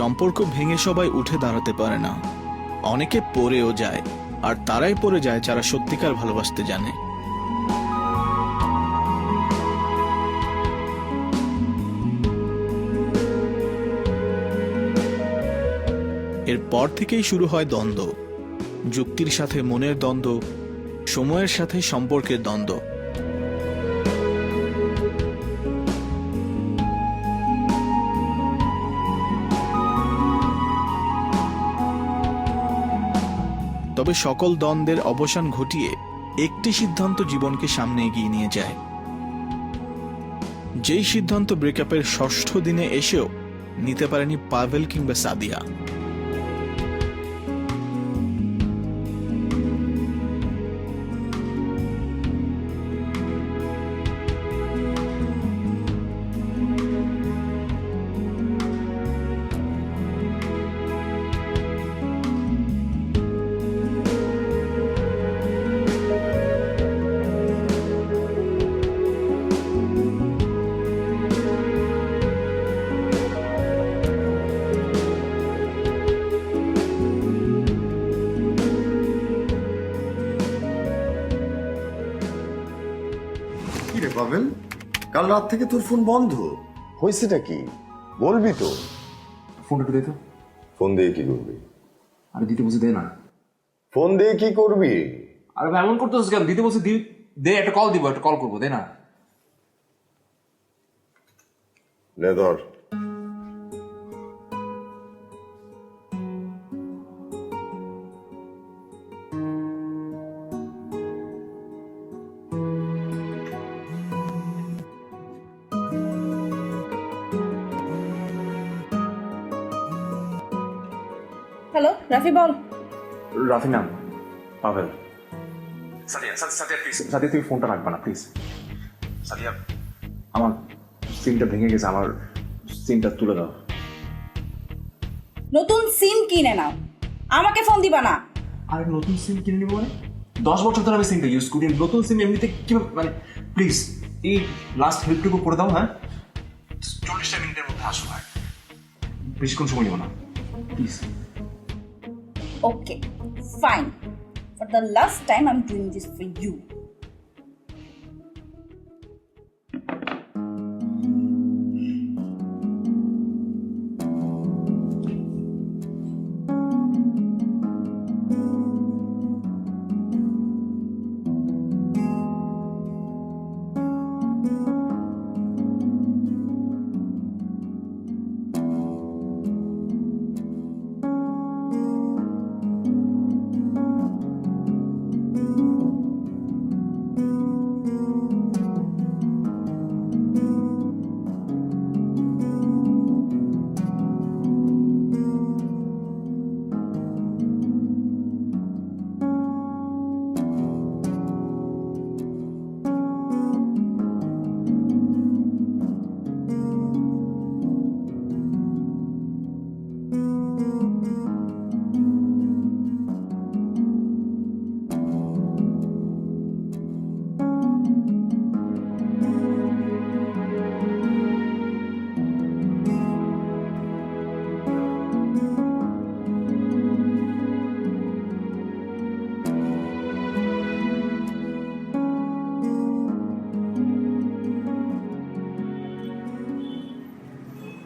সম্পর্ক ভেঙে সবাই উঠে দাঁড়াতে পারে না, অনেকে পড়েও যায়, আর তারাই পড়ে যায় যারা সত্যিকার ভালোবাসতে জানে। এরপর থেকেই শুরু হয় দ্বন্দ্ব, যুক্তির সাথে মনের দ্বন্দ্ব, সময়ের সাথে সম্পর্কের দ্বন্দ্ব। তবে সকল দ্বন্দ্বের অবসান ঘটিয়ে একটি সিদ্ধান্ত জীবনকে সামনে এগিয়ে নিয়ে যায়, যেই সিদ্ধান্ত ব্রেকআপের ৬ষ্ঠ দিনে এসেও নিতে পারেনি পাভেল কিংবা সাদিয়া। পাভেল, কাল রাত থেকে তোর ফোন বন্ধ, হয়েছেটা কি বলবি তো? ফোনটা একটু দে তো। ফোন দিয়ে কি করবি? আরে দিতে বসে দে না। ফোন দিয়ে কি করবি? আরে ভাই এমন করতেছিস কেন? দিতে বসে দে, একটা কল দিব, একটা কল করবো, দে না। নে ধর। হ্যালো রাফি, বল। রাফি নাম পাভেল। সাদিয়া প্লিজ, সাদিয়া তুমি ফোনটা রাখবা না প্লিজ। সাদিয়া, আমার সিমটা ভেঙে গেছে, আমার সিমটা তুলে দাও। নতুন সিম কিনে নাও, আমাকে ফোন দিবা না। আরে নতুন সিম কিনে নিবো মানে? 10 বছর ধরে আমি সিমটা ইউজ করি, নতুন সিম এমনিতে কি মানে? প্লিজ এই লাস্ট হেল্পটুকু করে দাও। হ্যাঁ, 40টা মিনিটের মধ্যে আসো ভাই, বেশিক্ষণ সময় নেবো না please. Okay, fine. For the last time, I'm doing this for you.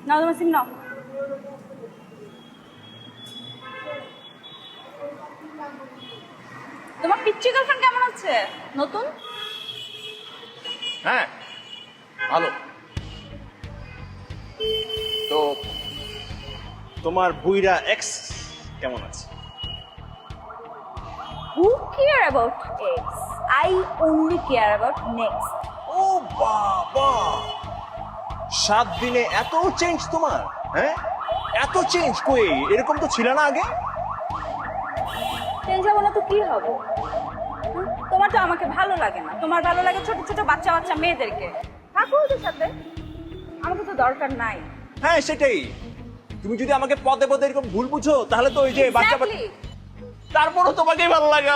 নাও তোমার সিম নাও। তোমার পিচ্চি গার্লফ্রেন্ড কেমন আছে নতুন? হ্যাঁ ভালো। তো তোমার বুইরা এক্স কেমন আছে? Who care about ex? I only care about next. ও বাবা, 7 দিনে এত চেঞ্জ তোমার? হ্যাঁ, এত চেঞ্জ কই? এরকম তো ছিল না আগে। চেঞ্জ হবো না তো কি হবে? তোমার তো আমাকে ভালো লাগে না, তোমার ভালো লাগে ছোট ছোট বাচ্চা বাচ্চা মেয়েদেরকে। থাকো ওদের সাথে, আমাকে তো দরকার নাই। হ্যাঁ সেটাই, তুমি যদি আমাকে পদে পদে এরকম ভুল বুঝো তাহলে তো ওই যে বাচ্চা বাচ্চা, Exactly. তারপরও তোমাকেই ভালো লাগে।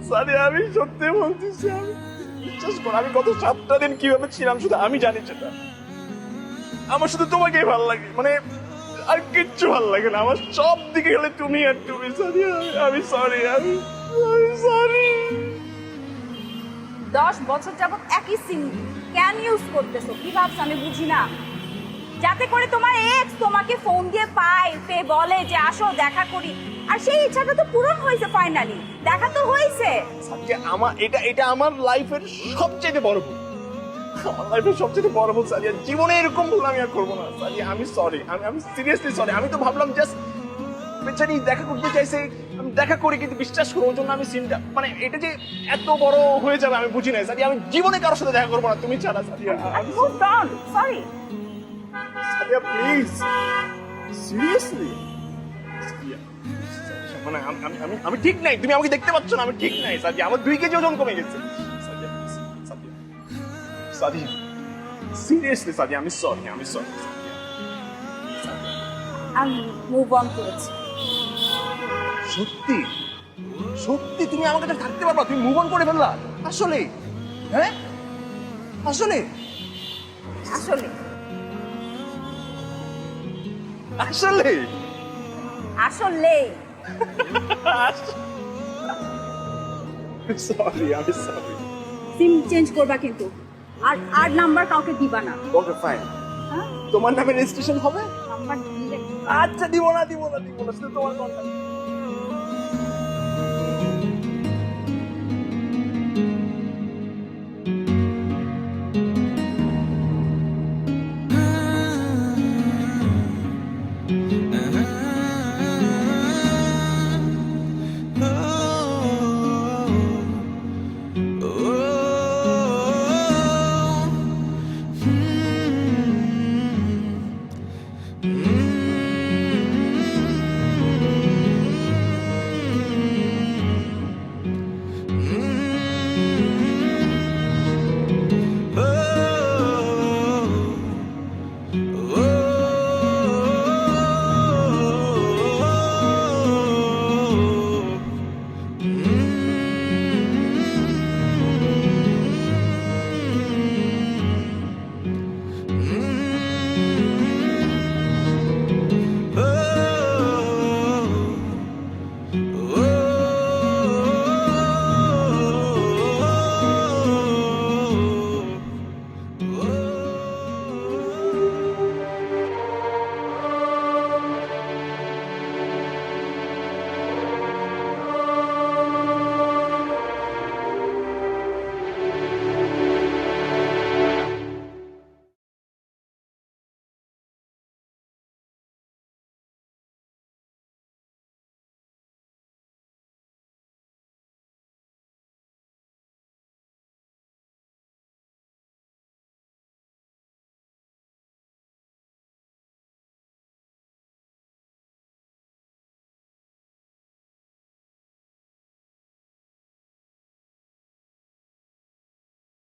সানি আমি সত্যি বলতেছি, আমি বিশ্বাস করো আমি গত 7টা দিন কিভাবে ছিলাম শুধু আমি জানি সেটা। আমার শুধু তোমাকেই ভালো লাগে, মানে আর কিচ্ছু ভালো লাগে না আমার, সব দিকে গেলে তুমি আর তুমি। সানি আমি সরি, আমি সরি। 10 বছর যাবত একই সিম কেন ইউজ করতেছো? কি ভাবছো আমি বুঝি না? যাতে করে তোমার এক্স তোমাকে ফোন দিয়ে পায়, বলে যে আসো দেখা করি, আর সেই ইচ্ছাটা তো পূরণ হয়েছে ফাইনালি, দেখা তো হয়েছে। সানি আমার এটা আমার লাইফের সবচেয়ে বড় ভুল, আমার লাইফের সবচেয়ে বড় ভুল সানি। জীবনে এরকম ভুল আমি আর করবো না সানি, আমি সরি, আমি সিরিয়াসলি সরি। আমি তো ভাবলাম জাস্ট বেচারি দেখা করতে চাইছে, আমি দেখা করি, কিন্তু বিশ্বাস করো ওর জন্য আমি সিনটা, মানে এটা যে এত বড় হয়ে যাবে আমি বুঝি নাই সানি। আমি জীবনে কারোর সাথে দেখা করবো না তুমি ছাড়া Sunny. Move on, sorry. Sania please, seriously মানে আমি ঠিক নাই, তুমি আমাকে দেখতে পাচ্ছ না, আমি ঠিক নাই সাদিয়া, আমার 2 কেজি ওজন কমে গেছে সাদিয়া, সিরিয়াসলি সাদিয়া, আমি সরি, আমি সরি। আমি মুভ অন করেছি। সত্যি সত্যি তুমি আমার কাছে থাকতে পারবা? তুমি মুভ অন করে ফেললা আসলে? হ্যাঁ আসলে আসলে আসলে আসলে সরি, আমি সরি। সিম চেঞ্জ করবা কিন্তু, আর নাম্বার কাউকে দিবা না। ওকে ফাইন, হ্যাঁ? তোমার নামে রেজিস্ট্রেশন হবে? নাম্বার দিলে আচ্ছা দিব না, শুধু তোমার কন্টাক্ট।